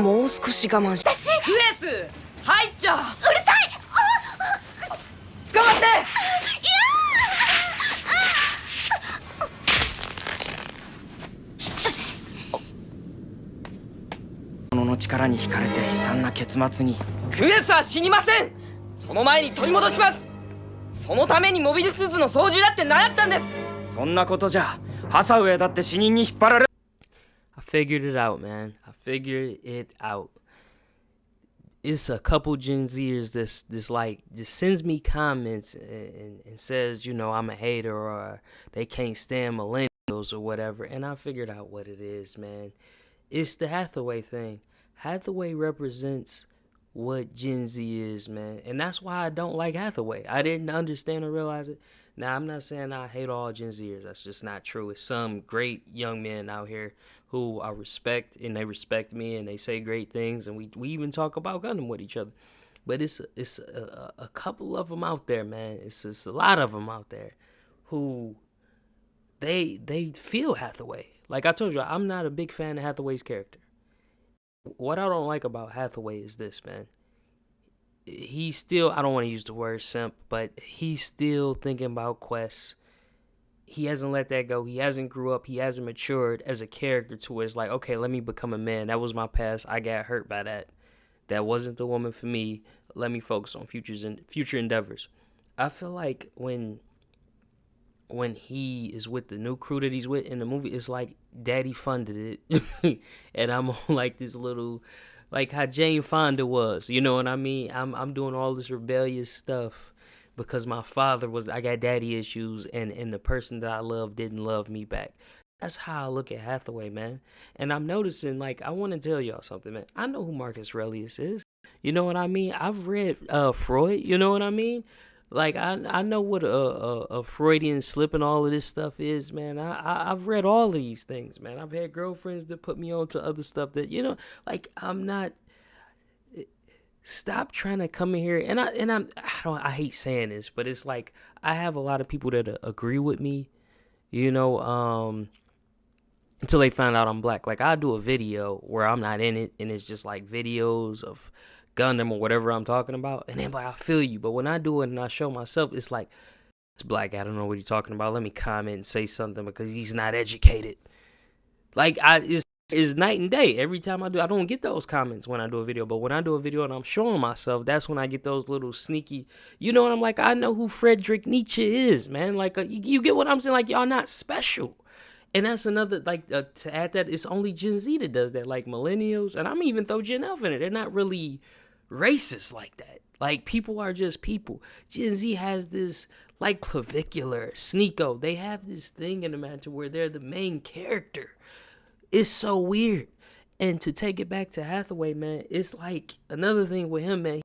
もう少し我慢し。私クエス入っちゃう。うるさい。捕まって。物の力に惹かれて悲惨な結末に。クエスは死にません。その前に取り戻します。そのためにモビルスーツの操縦だって習ったんです。そんなことじゃハサウェイだって死人に引っ張られ。I figured it out, man. I figured it out. It's a couple Gen Zers this like just sends me comments and says, you know, I'm a hater or they can't stand millennials or whatever. And I figured out what it is, man. It's the Hathaway thing. Hathaway represents what Gen Z is, man. And that's why I don't like Hathaway. I didn't understand or realize it. Now, I'm not saying I hate all Gen Zers. That's just not true. It's some great young men out here who I respect, and they respect me, and they say great things, and we even talk about Gundam with each other. But it's a couple of them out there, man. It's a lot of them out there who they feel Hathaway. Like I told you, I'm not a big fan of Hathaway's character. What I don't like about Hathaway is this, man. He's still, I don't want to use the word simp, but he's still thinking about quests. He hasn't let that go. He hasn't grew up. He hasn't matured as a character to where it's like, okay, let me become a man. That was my past. I got hurt by that. That wasn't the woman for me. Let me focus on future endeavors. I feel like when he is with the new crew that he's with in the movie, it's like daddy funded it. And I'm on like this little, like how Jane Fonda was, you know what I mean? I'm doing all this rebellious stuff because my father I got daddy issues, and the person that I love didn't love me back. That's how I look at Hathaway, man. And I'm noticing, like, I want to tell y'all something, man. I know who Marcus Aurelius is. You know what I mean? I've read Freud, you know what I mean? Like, I know what a Freudian slip and all of this stuff is, man. I've read all of these things, man. I've had girlfriends that put me on to other stuff that, you know, like, I'm not. Stop trying to come in here, and I hate saying this, but it's like I have a lot of people that agree with me, you know, until they find out I'm black. Like, I do a video where I'm not in it, and it's just like videos of Gundam or whatever I'm talking about, and then like, I feel you. But when I do it and I show myself, it's like, it's black. I don't know what you're talking about. Let me comment and say something because he's not educated. Like, it's night and day. Every time I don't get those comments when I do a video. But when I do a video and I'm showing myself, that's when I get those little sneaky, you know what I'm like? I know who Friedrich Nietzsche is, man. Like, you get what I'm saying? Like, y'all not special. And that's another, like, to add that, it's only Gen Z that does that. Like, millennials, and I'm even throw Gen Alpha in it. They're not really racist like that. Like, people are just people. Gen Z has this, like, clavicular, sneako. They have this thing in the matter where they're the main character. It's so weird. And to take it back to Hathaway, man, it's like another thing with him, man.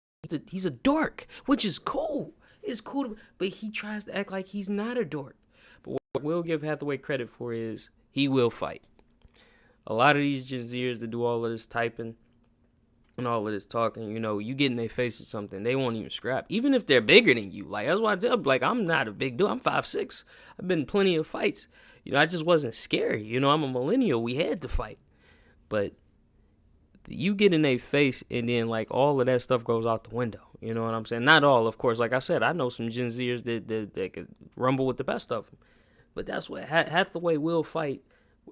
He's a dork, which is cool. It's cool, but he tries to act like he's not a dork. But what we'll give Hathaway credit for is he will fight. A lot of these Gen Zers that do all of this typing and all of this talking, you know, you get in their face or something, they won't even scrap. Even if they're bigger than you. Like, that's why I tell them, like, I'm not a big dude. I'm 5'6". I've been in plenty of fights. You know, I just wasn't scary. You know, I'm a millennial. We had to fight. But you get in their face and then, like, all of that stuff goes out the window. You know what I'm saying? Not all, of course. Like I said, I know some Gen Zers that could rumble with the best of them. But that's what Hathaway will fight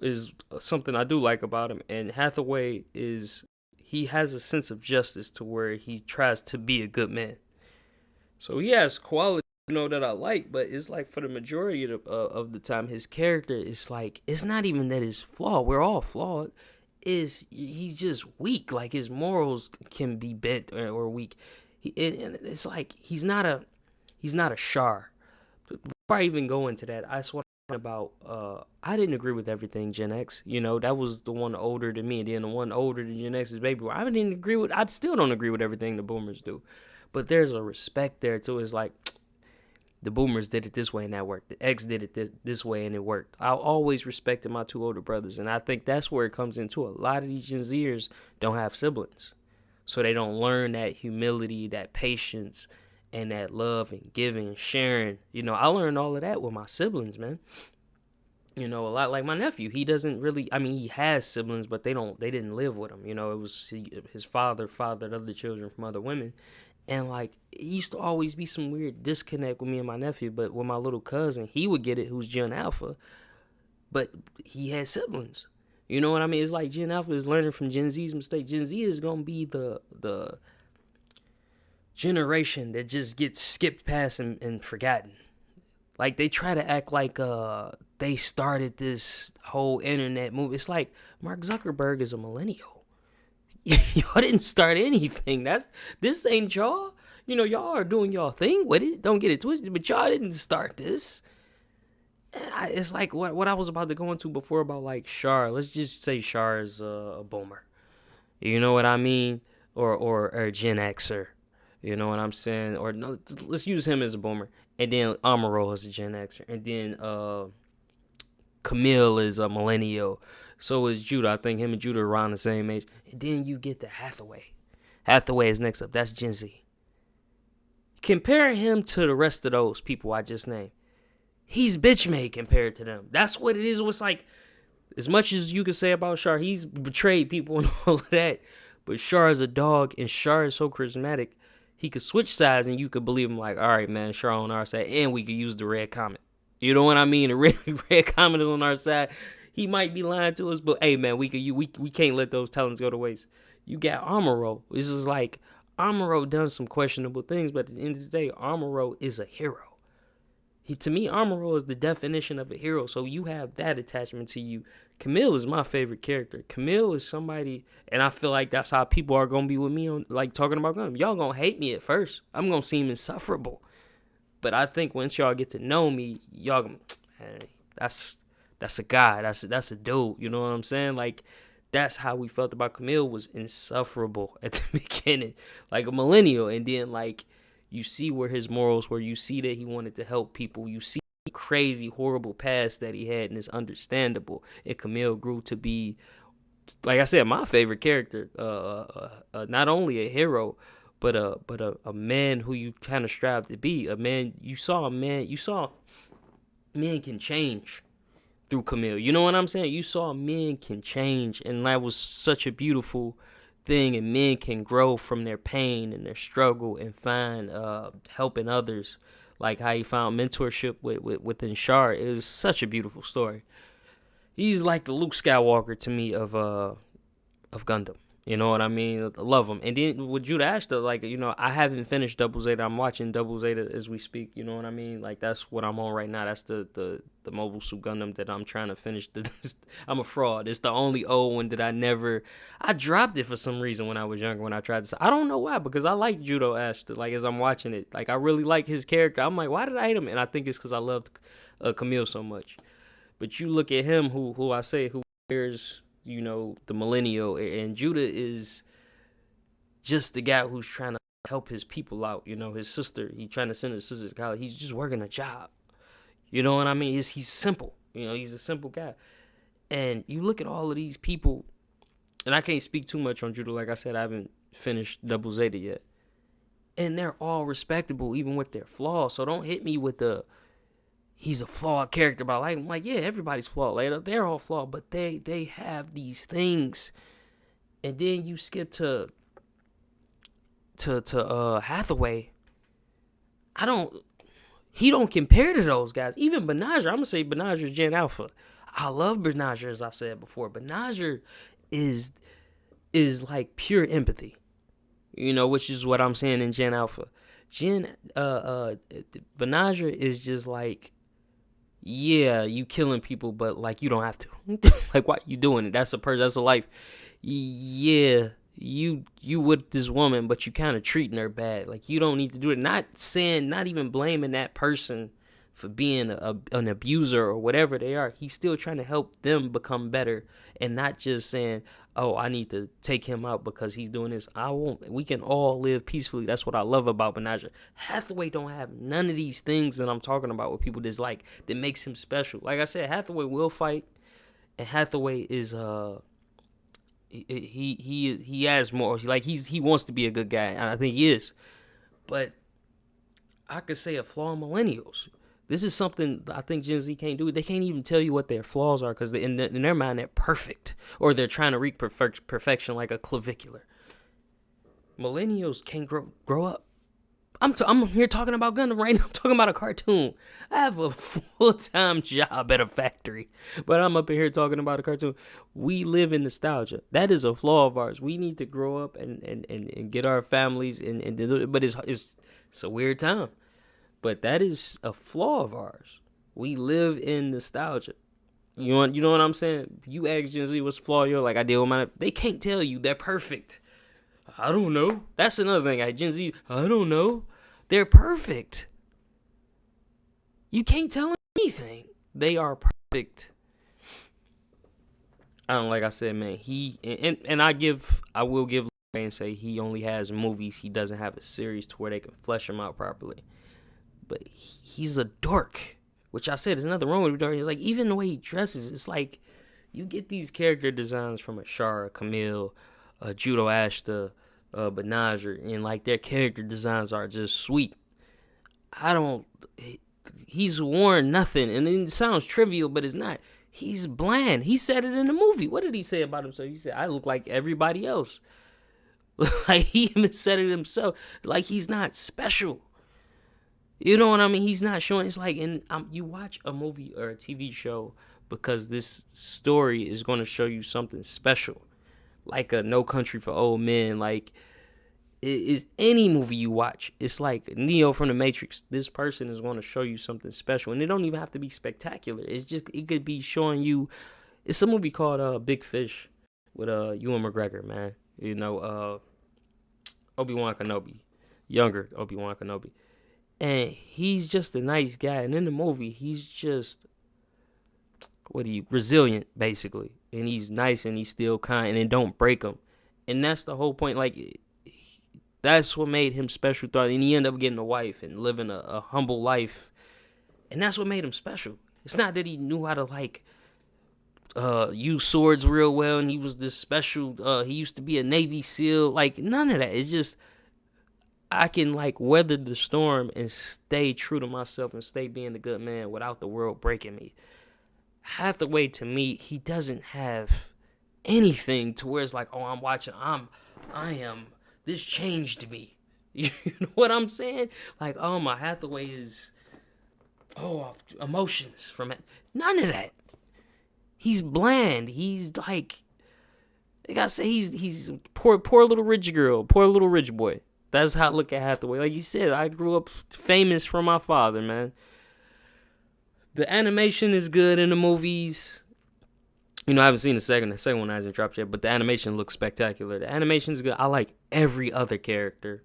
is something I do like about him. And Hathaway he has a sense of justice to where he tries to be a good man. So he has quality, you know, that I like, but it's like for the majority of the time, his character is like, it's not even that he's flawed. We're all flawed. He's just weak. Like, his morals can be bent or weak. It's like he's not a Char. Before I even go into that, I swear about I didn't agree with everything Gen X. You know, that was the one older than me, and then the one older than Gen X is Baby Boy. I still don't agree with everything the boomers do. But there's a respect there too. It's like, the boomers did it this way and that worked. The X did it this way and it worked. I always respected my two older brothers, and I think that's where it comes into. A lot of these Gen Zers don't have siblings, so they don't learn that humility, that patience, and that love and giving and sharing. You know, I learned all of that with my siblings, man. You know, a lot like my nephew. He doesn't really. I mean, he has siblings, but they didn't live with him. You know, it was his father fathered other children from other women, and like it used to always be some weird disconnect with me and my nephew. But with my little cousin, he would get it. Who's Gen Alpha, but he had siblings. You know what I mean? It's like Gen Alpha is learning from Gen Z's mistake. Gen Z is gonna be the generation that just gets skipped past and forgotten. Like they try to act like they started this whole internet move. It's like Mark Zuckerberg is a millennial. Y'all didn't start anything. This ain't y'all. You know, y'all are doing y'all thing with it. Don't get it twisted, but y'all didn't start this. It's like what I was about to go into before about like Shar. Let's just say Shar is a boomer. You know what I mean? Or Gen Xer. You know what I'm saying? Or no, let's use him as a boomer. And then Amaro is a Gen Xer. And then Camille is a millennial. So is Judah. I think him and Judah are around the same age. And then you get the Hathaway. Hathaway is next up. That's Gen Z. Compare him to the rest of those people I just named. He's bitch made compared to them. That's what it is. It's like, as much as you can say about Shar, he's betrayed people and all of that. But Shar is a dog, and Shar is so charismatic. He could switch sides, and you could believe him. Like, all right, man, Shar on our side, and we could use the red comment. You know what I mean? The red comment is on our side. He might be lying to us, but hey, man, we can't let those talents go to waste. You got Amaro. This is like Amaro done some questionable things, but at the end of the day, Amaro is a hero. To me, Amaro is the definition of a hero. So you have that attachment to you. Camille is my favorite character. Camille is somebody, and I feel like that's how people are gonna be with me on like talking about guns. Y'all gonna hate me at first. I'm gonna seem insufferable, but I think once y'all get to know me, y'all gonna, hey, that's a guy. That's a dude. You know what I'm saying? Like that's how we felt about Camille, was insufferable at the beginning, like a millennial, and then like. You see where his morals were. You see that he wanted to help people. You see the crazy, horrible past that he had, and it's understandable. And Camille grew to be, like I said, my favorite character. Not only a hero, but a man who you kind of strive to be. A man. You saw men can change through Camille. You know what I'm saying? You saw men can change, and that was such a beautiful thing, and men can grow from their pain and their struggle and find helping others, like how he found mentorship within Shar. It was such a beautiful story. He's like the Luke Skywalker to me of Gundam. You know what I mean? I love him. And then with Judah Ashton, like, you know, I haven't finished Double Zeta. I'm watching Double Zeta as we speak. You know what I mean? Like, that's what I'm on right now. That's the Mobile Suit Gundam that I'm trying to finish. I'm a fraud. It's the only old one that I dropped it for some reason when I was younger, when I tried to. I don't know why, because I like Judah Ashton. Like, as I'm watching it, like, I really like his character. I'm like, why did I hate him? And I think it's because I loved Camille so much. But you look at him, who wears, you know, the millennial, and Judah is just the guy who's trying to help his people out. You know, his sister, he trying to send his sister to college. He's just working a job. You know what I mean? He's simple. You know, he's a simple guy. And you look at all of these people, and I can't speak too much on Judah. Like I said, I haven't finished Double Zeta yet. And they're all respectable, even with their flaws. So don't hit me with he's a flawed character, but I'm like, yeah, everybody's flawed. Like, they're all flawed, but they have these things. And then you skip to Hathaway. He don't compare to those guys. Even Benajer, I'm gonna say Benajer is Gen Alpha. I love Benajer, as I said before. Benajer is like pure empathy. You know, which is what I'm saying in Gen Alpha. Benajer is just like, yeah, you killing people, but like you don't have to. Like, why you doing it? That's a person. That's a life. Yeah, you with this woman, but you kind of treating her bad. Like, you don't need to do it. Not even blaming that person for being an abuser or whatever they are. He's still trying to help them become better, and not just saying, oh, I need to take him out because he's doing this. I won't. We can all live peacefully. That's what I love about Benajer. Hathaway don't have none of these things that I'm talking about with people that makes him special. Like I said, Hathaway will fight, and Hathaway is he has more. Like, he wants to be a good guy, and I think he is. But I could say a flaw in millennials. This is something I think Gen Z can't do. They can't even tell you what their flaws are because in their mind they're perfect, or they're trying to reach perfection like a clavicular. Millennials can't grow up. I'm here talking about Gundam right now. I'm talking about a cartoon. I have a full-time job at a factory, but I'm up in here talking about a cartoon. We live in nostalgia. That is a flaw of ours. We need to grow up and get our families but it's a weird time. But that is a flaw of ours. We live in nostalgia. You know what I'm saying? You ask Gen Z what's the flaw, you're like, I deal with mine. They can't tell you they're perfect. I don't know. That's another thing. Gen Z, I don't know. They're perfect. You can't tell them anything. They are perfect. I don't, like I said, man. I will give and say he only has movies. He doesn't have a series to where they can flesh him out properly. But he's a dork, which I said is nothing wrong with him. Like, even the way he dresses, it's like you get these character designs from Ashara, Camille, Judo Ashta, Benager, and like their character designs are just sweet. He's worn nothing, and it sounds trivial, but it's not. He's bland. He said it in the movie. What did he say about himself? He said, I look like everybody else. Like, he even said it himself. Like, he's not special. You know what I mean? He's not showing. It's like, you watch a movie or a TV show because this story is going to show you something special. Like a No Country for Old Men. Like, it is any movie you watch. It's like Neo from the Matrix. This person is going to show you something special. And it don't even have to be spectacular. It could be showing you. It's a movie called Big Fish with Ewan McGregor, man. You know, Obi-Wan Kenobi. Younger Obi-Wan Kenobi. And he's just a nice guy. And in the movie, he's just, resilient, basically. And he's nice and he's still kind and don't break him. And that's the whole point. Like, that's what made him special. And he ended up getting a wife and living a humble life. And that's what made him special. It's not that he knew how to, like, use swords real well and he was this special. He used to be a Navy SEAL. Like, none of that. It's just, I can, like, weather the storm and stay true to myself and stay being a good man without the world breaking me. Hathaway, to me, he doesn't have anything to where it's like, oh, this changed me. You know what I'm saying? Like, oh, my Hathaway is, emotions from it. None of that. He's bland. He's like I say, he's poor little rich girl, poor little rich boy. That's how I look at Hathaway. Like you said, I grew up famous from my father, man. The animation is good in the movies. You know, I haven't seen the second one hasn't dropped yet, but the animation looks spectacular. The animation is good. I like every other character.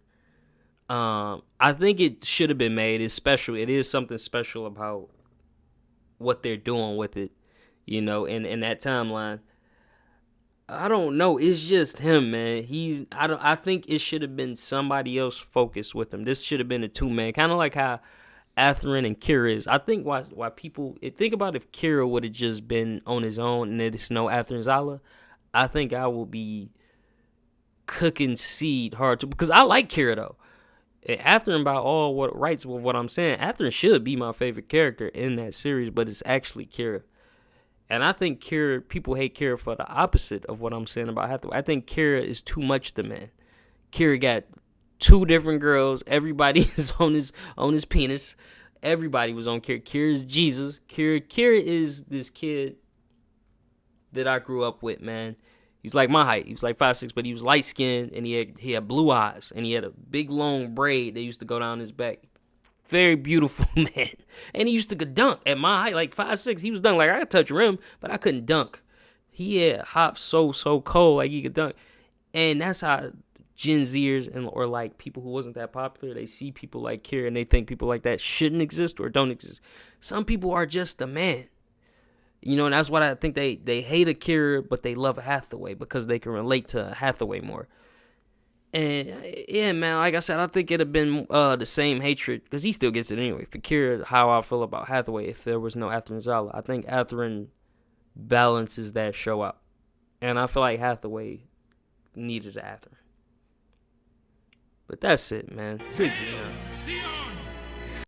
I think it should have been made. It's special. It is something special about what they're doing with it, you know, in that timeline. I don't know. It's just him, man. I think it should have been somebody else focused with him. This should have been a two-man. Kind of like how Atherin and Kira is. I think why people think about if Kira would have just been on his own and there's no Atherin Zala, I think I will be cooking seed hard too, because I like Kira though. Atherin, by all what rights with what I'm saying, Atherin should be my favorite character in that series, but it's actually Kira. And I think people hate Kira for the opposite of what I'm saying about Hathaway. I think Kira is too much the man. Kira got two different girls. Everybody is on his penis. Everybody was on Kira. Kira's Jesus. Kira is this kid that I grew up with, man. He's like my height. He was like 5'6", but he was light skinned and he had blue eyes and he had a big long braid that used to go down his back. Very beautiful man. And he used to dunk at my height, like 5'6". He was dunk. Like, I could touch rim, but I couldn't dunk. He had hops so cold, like he could dunk. And that's how Gen Zers or like people who wasn't that popular, they see people like Kira and they think people like that shouldn't exist or don't exist. Some people are just a man. You know, and that's why I think they hate a Kira, but they love a Hathaway because they can relate to Hathaway more. And yeah, man, like I said, I think it'd have been the same hatred, because he still gets it anyway. For Kira, how I feel about Hathaway if there was no Atherin Zala. I think Atherin balances that show out. And I feel like Hathaway needed an Atherin. But that's it, man. 6-0.